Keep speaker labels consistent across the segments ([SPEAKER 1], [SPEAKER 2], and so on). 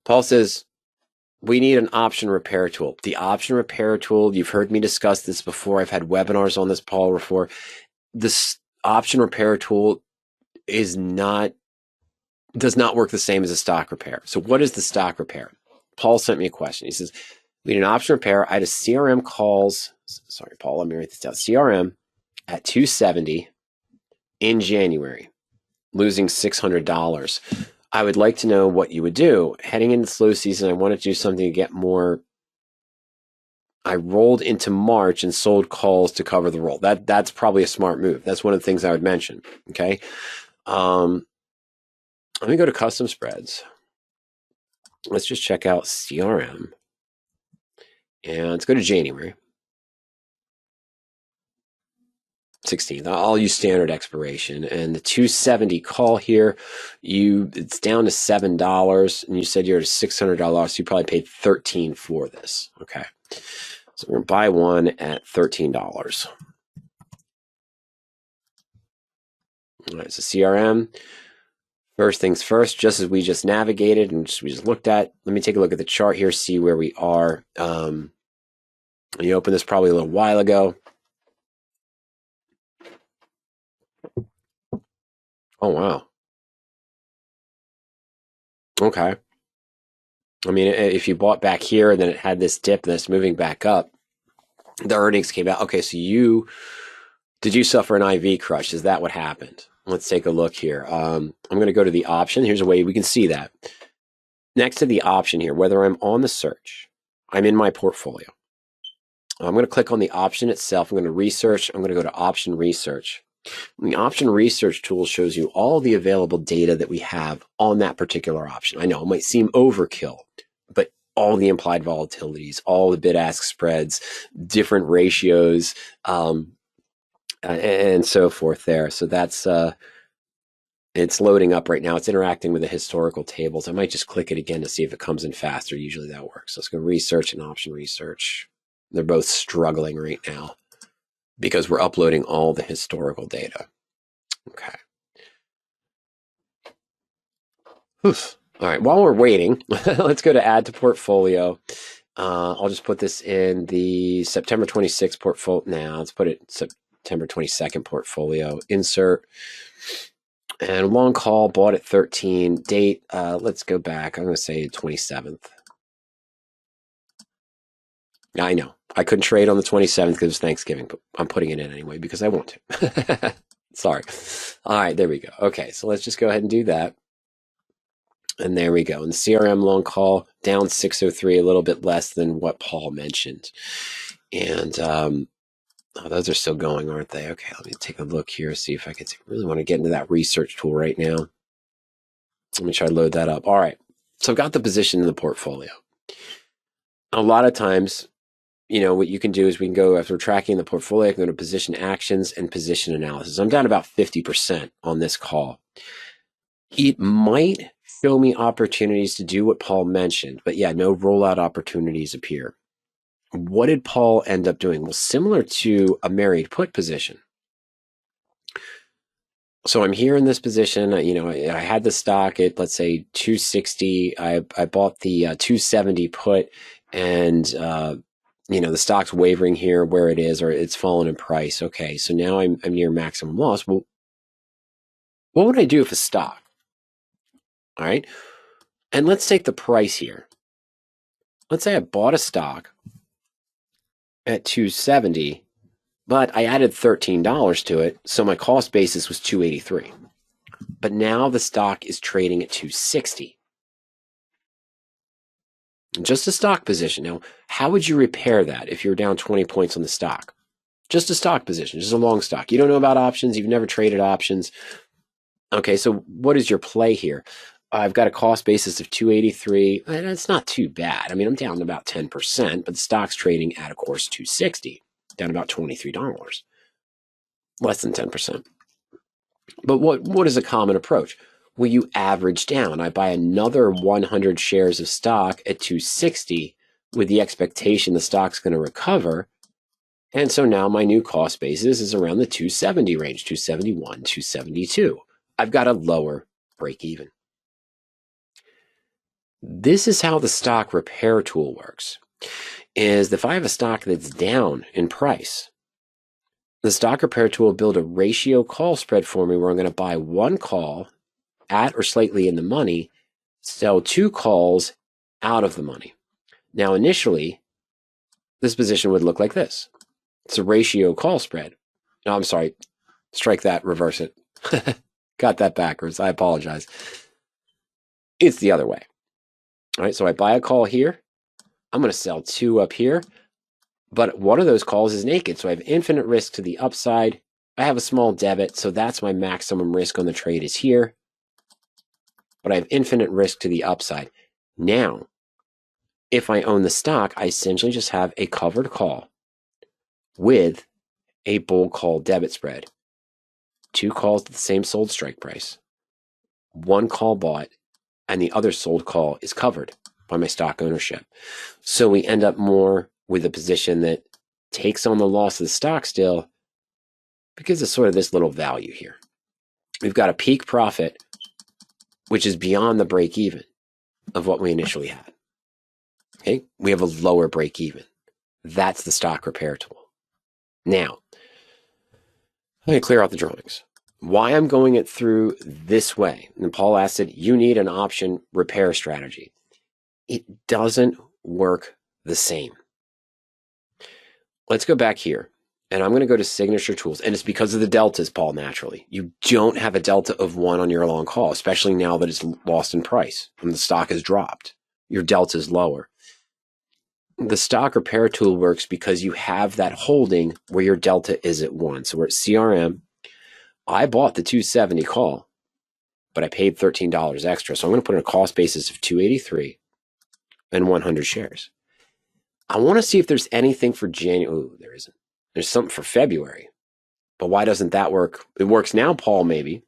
[SPEAKER 1] Paul says, we need an option repair tool. The option repair tool, you've heard me discuss this before. I've had webinars on this, Paul, before. This option repair tool does not work the same as a stock repair. So what is the stock repair? Paul sent me a question. He says, we need an option repair. I had a CRM calls. Sorry, Paul, let me write this down. CRM at 270 in January, losing $600. I would like to know what you would do. Heading into slow season, I wanted to do something to get more. I rolled into March and sold calls to cover the roll. That's probably a smart move. That's one of the things I would mention. Okay. Let me go to custom spreads. Let's just check out CRM. And let's go to January 16th. I'll use standard expiration. And the 270 call here, it's down to $7. And you said you're at a $600 loss. So you probably paid $13 for this. Okay. So we're going to buy one at $13. All right. So CRM. First things first, just as we just navigated and we just looked at, let me take a look at the chart here, see where we are. You opened this probably a little while ago. Oh, wow. Okay. I mean, if you bought back here and then it had this dip and it's moving back up, the earnings came out. Okay, so did you suffer an IV crush? Is that what happened? Let's take a look here. I'm going to go to the option. Here's a way we can see that. Next to the option here, whether I'm on the search, I'm in my portfolio. I'm going to click on the option itself. I'm going to research. I'm going to go to option research. And the option research tool shows you all the available data that we have on that particular option. I know it might seem overkill, but all the implied volatilities, all the bid-ask spreads, different ratios, and so forth there. So that's it's loading up right now. It's interacting with the historical tables. I might just click it again to see if it comes in faster. Usually that works. So let's go research and option research. They're both struggling right now because we're uploading all the historical data. Okay. Oof. All right. While we're waiting, let's go to add to portfolio. I'll just put this in the September 26th portfolio. Now let's put it September 22nd portfolio. Insert. And long call, bought at 13. Date, let's go back. I'm going to say 27th. I know. I couldn't trade on the 27th because it's Thanksgiving, but I'm putting it in anyway because I want to. Sorry. All right, there we go. Okay, so let's just go ahead and do that. And there we go. And CRM long call, down 603, a little bit less than what Paul mentioned. And oh, those are still going, aren't they? Okay, let me take a look here, see if I can really want to get into that research tool right now. Let me try to load that up. All right, so I've got the position in the portfolio. A lot of times, you know, what you can do is we can go, after tracking the portfolio, I can go to position actions and position analysis. I'm down about 50% on this call. It might show me opportunities to do what Paul mentioned, but yeah, no rollout opportunities appear. What did Paul end up doing? Well, similar to a married put position. So I'm here in this position, you know, I had the stock at, let's say, 260. I bought the 270 put, and, you know, the stock's wavering here where it is, or it's fallen in price. Okay, so now I'm near maximum loss. Well, what would I do if a stock? All right, and let's take the price here. Let's say I bought a stock at 270, but I added $13 to it, so my cost basis was 283. But now the stock is trading at 260. Just a stock position. Now, how would you repair that if you're down 20 points on the stock? Just a stock position, just a long stock. You don't know about options. You've never traded options. Okay, so what is your play here? I've got a cost basis of 283. And it's not too bad. I mean, I'm down about 10%, but the stock's trading at, of course, 260, down about $23. Less than 10%. But what is a common approach? Well, you average down. I buy another 100 shares of stock at 260 with the expectation the stock's going to recover. And so now my new cost basis is around the 270 range, 271, 272. I've got a lower break even. This is how the stock repair tool works, is if I have a stock that's down in price, the stock repair tool will build a ratio call spread for me where I'm going to buy one call at or slightly in the money, sell two calls out of the money. Now, initially, this position would look like this. It's a ratio call spread. No, I'm sorry. Strike that, reverse it. Got that backwards. I apologize. It's the other way. All right, so I buy a call here. I'm going to sell two up here. But one of those calls is naked, so I have infinite risk to the upside. I have a small debit, so that's my maximum risk on the trade is here. But I have infinite risk to the upside. Now, if I own the stock, I essentially just have a covered call with a bull call debit spread. Two calls at the same sold strike price. One call bought, and the other sold call is covered by my stock ownership. So we end up more with a position that takes on the loss of the stock still because of sort of this little value here. We've got a peak profit, which is beyond the break even of what we initially had. Okay, we have a lower break even. That's the stock repair tool. Now, I'm going to clear out the drawings. Why I'm going it through this way, and Paul asked it, you need an option repair strategy. It doesn't work the same. Let's go back here, and I'm going to go to signature tools, and it's because of the deltas, Paul, naturally. You don't have a delta of 1 on your long call, especially now that it's lost in price and the stock has dropped. Your delta is lower. The stock repair tool works because you have that holding where your delta is at 1. So we're at CRM. I bought the 270 call, but I paid $13 extra. So I'm going to put in a cost basis of 283 and 100 shares. I want to see if there's anything for January. Oh, there isn't. There's something for February. But why doesn't that work? It works now, Paul, maybe,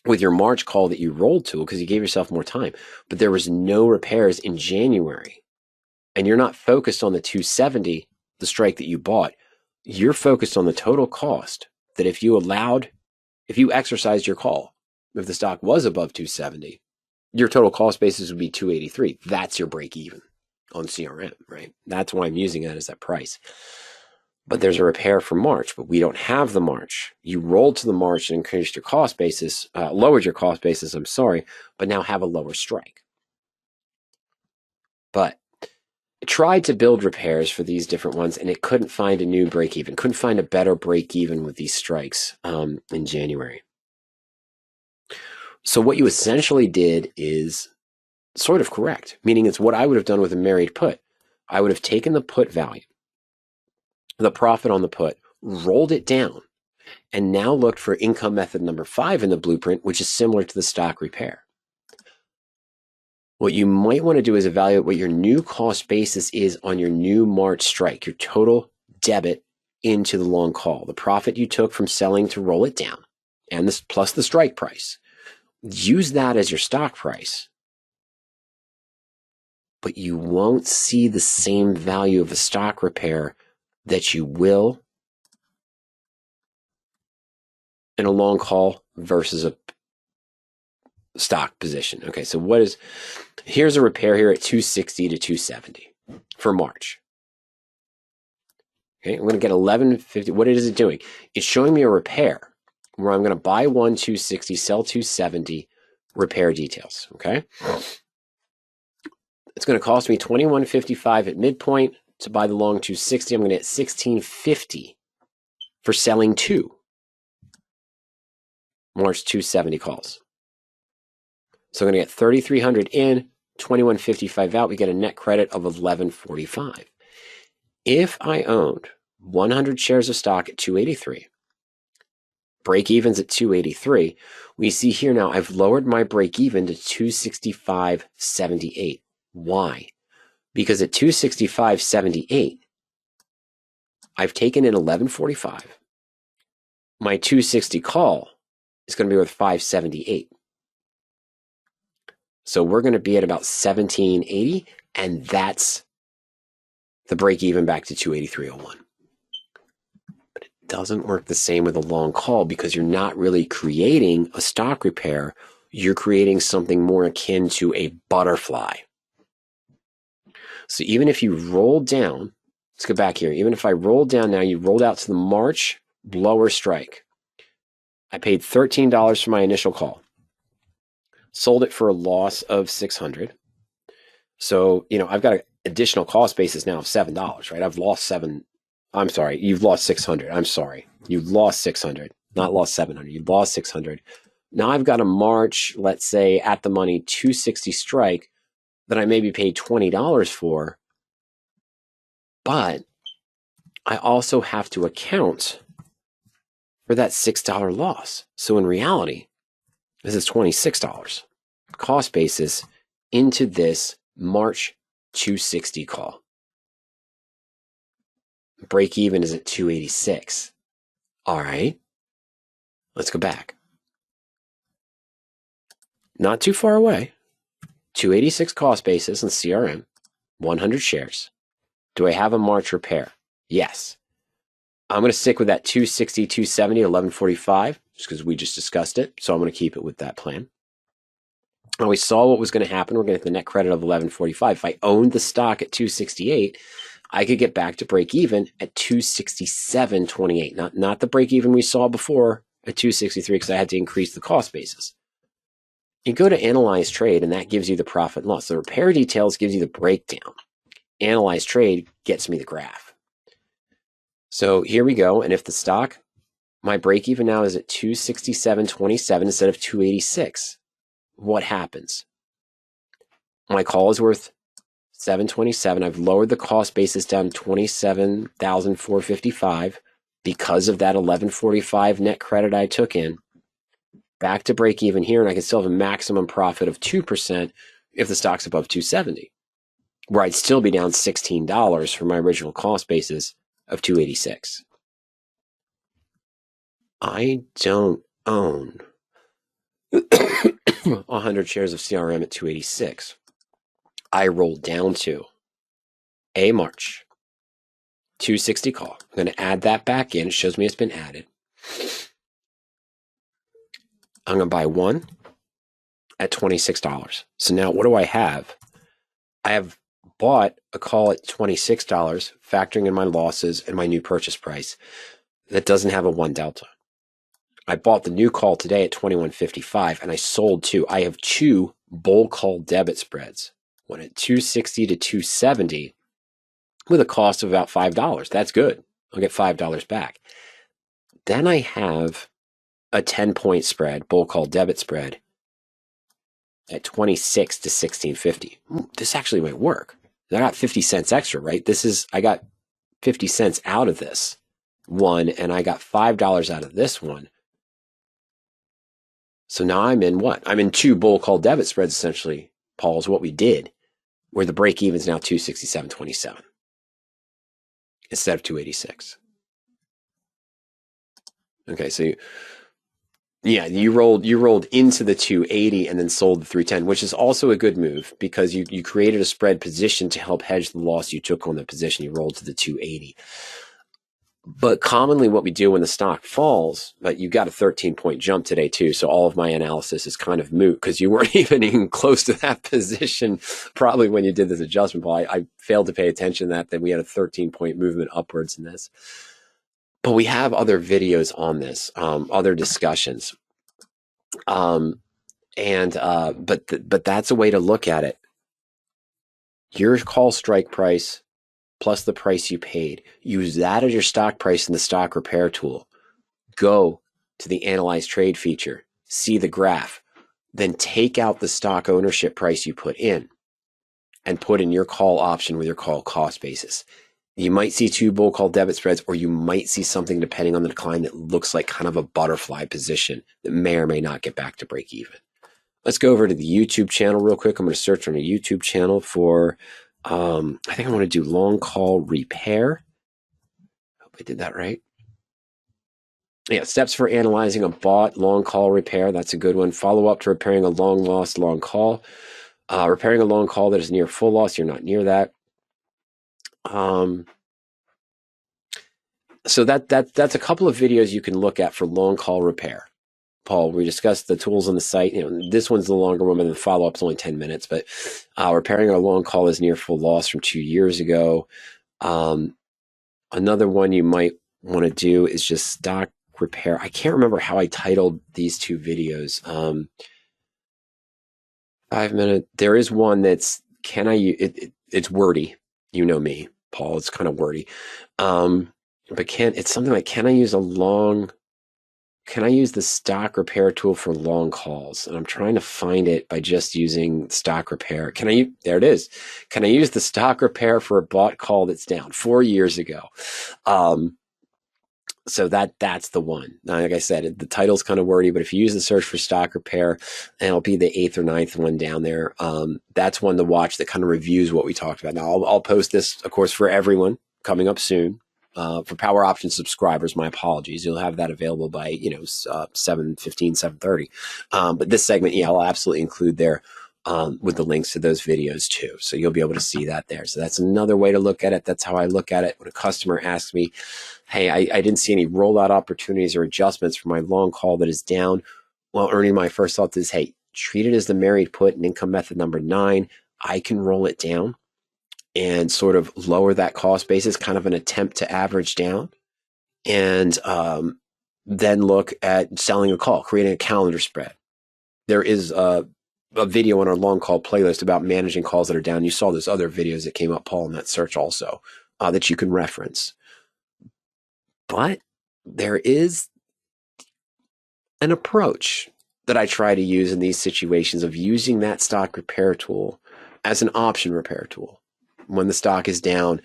[SPEAKER 1] with your March call that you rolled to because you gave yourself more time. But there was no repairs in January. And you're not focused on the 270, the strike that you bought. You're focused on the total cost that if you exercised your call, if the stock was above 270, your total cost basis would be 283. That's your break even on CRM, right? That's why I'm using that as that price. But there's a repair for March, but we don't have the March. You rolled to the March and increased your cost basis, lowered your cost basis, but now have a lower strike. But it tried to build repairs for these different ones, and it couldn't find a new break even, couldn't find a better break even with these strikes in January. So what you essentially did is sort of correct, meaning it's what I would have done with a married put. I would have taken the put value, the profit on the put, rolled it down, and now looked for income method number 5 in the blueprint, which is similar to the stock repair. What you might want to do is evaluate what your new cost basis is on your new March strike, your total debit into the long call, the profit you took from selling to roll it down, and this plus the strike price. Use that as your stock price, but you won't see the same value of a stock repair that you will in a long call versus a stock position. Okay, so here's a repair here at 260 to 270 for March. Okay, I'm going to get 1150. What is it doing? It's showing me a repair where I'm going to buy 260, sell 270, repair details. Okay, it's going to cost me $21.55 at midpoint to buy the long 260. I'm going to get $16.50 for selling 2 March 270 calls. So I'm going to get 3,300 in, 21.55 out. We get a net credit of 11.45. If I owned 100 shares of stock at 283, break evens at 283, we see here now I've lowered my break even to 265.78. Why? Because at 265.78, I've taken in 11.45. My 260 call is going to be worth 578. So we're going to be at about 1780, and that's the break even back to 283.01. But it doesn't work the same with a long call because you're not really creating a stock repair. You're creating something more akin to a butterfly. So even if you roll down, let's go back here. Even if I roll down now, you rolled out to the March lower strike. I paid $13 for my initial call. Sold it for a loss of $600. So, I've got an additional cost basis now of $7, right? I've lost I'm sorry, you've lost 600. I'm sorry. You've lost 600, not lost 700. You've lost 600. Now I've got a March, let's say at the money 260 strike that I maybe paid $20 for, but I also have to account for that $6 loss. So in reality, this is $26 cost basis into this March 260 call. Break even is at 286. All right, let's go back. Not too far away. 286 cost basis in CRM, 100 shares. Do I have a March repair? Yes. I'm going to stick with that 260, 270, 1145, just because we just discussed it. So I'm going to keep it with that plan. And we saw what was going to happen. We're going to get the net credit of 1145. If I owned the stock at 268, I could get back to break even at 267.28. Not the break even we saw before at 263 because I had to increase the cost basis. You go to analyze trade, and that gives you the profit and loss. The repair details gives you the breakdown. Analyze trade gets me the graph. So here we go. And if the stock, my break even now is at 267.27 instead of 286. What happens? My call is worth $727. I've lowered the cost basis down to $27,455 because of that $1145 net credit I took in. Back to break even here, and I can still have a maximum profit of 2% if the stock's above 270, where I'd still be down $16 from my original cost basis of 286. I don't own 100 shares of CRM at 286. I rolled down to a March 260 call. I'm going to add that back in. It shows me it's been added. I'm going to buy one at $26. So now what do I have? I have bought a call at $26, factoring in my losses and my new purchase price. That doesn't have a 1 delta. I bought the new call today at $21.55, and I sold two. I have two bull call debit spreads, one at $260 to $270 with a cost of about $5. That's good. I'll get $5 back. Then I have a 10-point spread, bull call debit spread, at 26 to 16.50. This actually might work. I got 50 cents extra, right? I got 50 cents out of this one, and I got $5 out of this one. So now I'm in what? I'm in two bull call debit spreads, essentially, Paul, is what we did, where the break even is now 267.27 instead of 286. Okay, so you rolled into the 280 and then sold the 310, which is also a good move because you created a spread position to help hedge the loss you took on the position. You rolled to the 280. But commonly what we do when the stock falls, but you got a 13-point jump today too, so all of my analysis is kind of moot because you weren't even close to that position probably when you did this adjustment, Paul. I failed to pay attention to that we had a 13-point movement upwards in this. But we have other videos on this, other discussions. But that's a way to look at it. Your call strike price plus the price you paid. Use that as your stock price in the stock repair tool. Go to the analyze trade feature, see the graph, then take out the stock ownership price you put in and put in your call option with your call cost basis. You might see two bull call debit spreads, or you might see something depending on the decline that looks like kind of a butterfly position that may or may not get back to break even. Let's go over to the YouTube channel real quick. I'm going to search on a YouTube channel for, I think I want to do long call repair. Hope I did that right. Yeah, steps for analyzing a bought long call repair. That's a good one. Follow up to repairing a long lost long call. Repairing a long call that is near full loss. You're not near that. So that's a couple of videos you can look at for long call repair. Paul. We discussed the tools on the site. This one's the longer one, and the follow-up's only 10 minutes. But repairing our long call is near full loss from 2 years ago. Another one you might want to do is just stock repair. I can't remember how I titled these two videos. 5 minute. There is one that's it's wordy. You know me, Paul. It's kind of wordy. But it's something like, can I use the stock repair tool for long calls? And I'm trying to find it by just using stock repair. There it is. Can I use the stock repair for a bought call that's down 4 years ago? So that's the one. Now, like I said, the title's kind of wordy, but if you use the search for stock repair, and it'll be the 8th or 9th one down there, that's one to watch that kind of reviews what we talked about. Now, I'll post this, of course, for everyone coming up soon. For Power Option subscribers, my apologies. You'll have that available by 7:15, 7:30. But this segment, I'll absolutely include there with the links to those videos too. So you'll be able to see that there. So that's another way to look at it. That's how I look at it. When a customer asks me, hey, I didn't see any rollout opportunities or adjustments for my long call that is down. Well, Ernie, my first thought is, hey, treat it as the married put and income method number 9. I can roll it down and sort of lower that cost basis, kind of an attempt to average down. And then look at selling a call, creating a calendar spread. There is a video on our long call playlist about managing calls that are down. You saw those other videos that came up, Paul, in that search also, that you can reference. But there is an approach that I try to use in these situations of using that stock repair tool as an option repair tool. When the stock is down,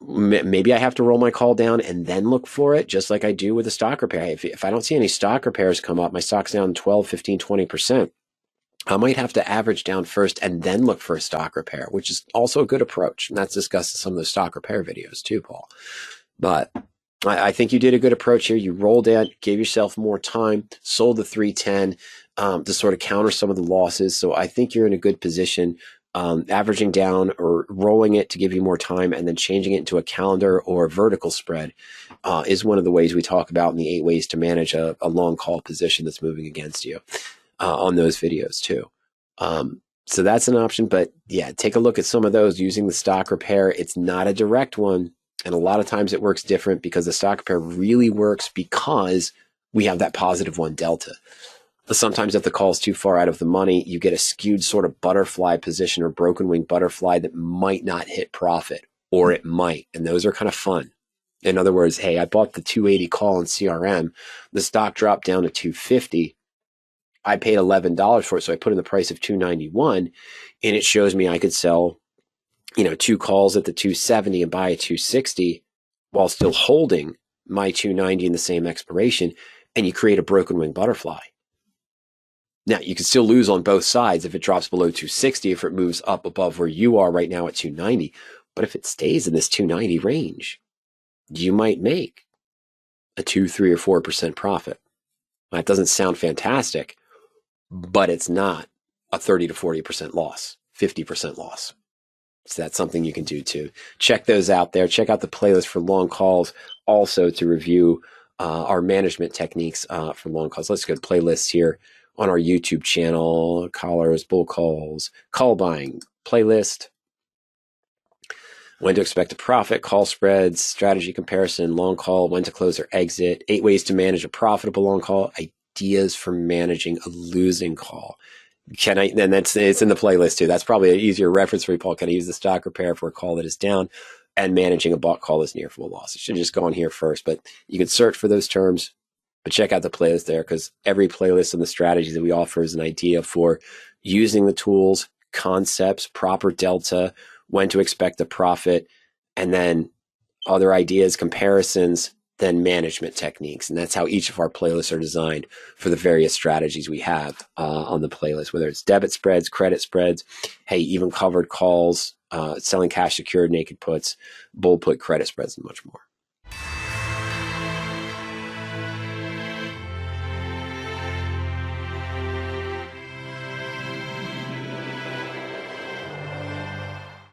[SPEAKER 1] maybe I have to roll my call down and then look for it, just like I do with the stock repair. If I don't see any stock repairs come up, my stock's down 12, 15, 20%. I might have to average down first and then look for a stock repair, which is also a good approach. And that's discussed in some of the stock repair videos too, Paul. But I think you did a good approach here. You rolled in, gave yourself more time, sold the 310 to sort of counter some of the losses. So I think you're in a good position. Averaging down or rolling it to give you more time and then changing it into a calendar or a vertical spread is one of the ways we talk about in the 8 ways to manage a long call position that's moving against you on those videos too. So that's an option, but yeah, take a look at some of those using the stock repair. It's not a direct one. And a lot of times it works different because the stock repair really works because we have that +1 delta. But sometimes if the call is too far out of the money, you get a skewed sort of butterfly position or broken wing butterfly that might not hit profit, or it might. And those are kind of fun. In other words, hey, I bought the 280 call in CRM. The stock dropped down to 250. I paid $11 for it. So I put in the price of 291 and it shows me I could sell, 2 calls at the 270 and buy a 260 while still holding my 290 in the same expiration. And you create a broken wing butterfly. Now, you can still lose on both sides if it drops below 260, if it moves up above where you are right now at 290. But if it stays in this 290 range, you might make a 2, 3, or 4% profit. That doesn't sound fantastic, but it's not a 30 to 40% loss, 50% loss. So that's something you can do too. Check those out there. Check out the playlist for long calls also to review our management techniques for long calls. Let's go to playlists here on our YouTube channel, callers, bull calls, call buying, playlist, when to expect a profit, call spreads, strategy comparison, long call, when to close or exit, 8 ways to manage a profitable long call, ideas for managing a losing call. Then it's in the playlist too. That's probably an easier reference for you, Paul. Can I use the stock repair for a call that is down and managing a bought call that's near full loss? It should just go on here first, but you can search for those terms. But check out the playlist there because every playlist and the strategies that we offer is an idea for using the tools, concepts, proper delta, when to expect a profit, and then other ideas, comparisons, then management techniques. And that's how each of our playlists are designed for the various strategies we have on the playlist, whether it's debit spreads, credit spreads, hey, even covered calls, selling cash secured naked puts, bull put credit spreads, and much more.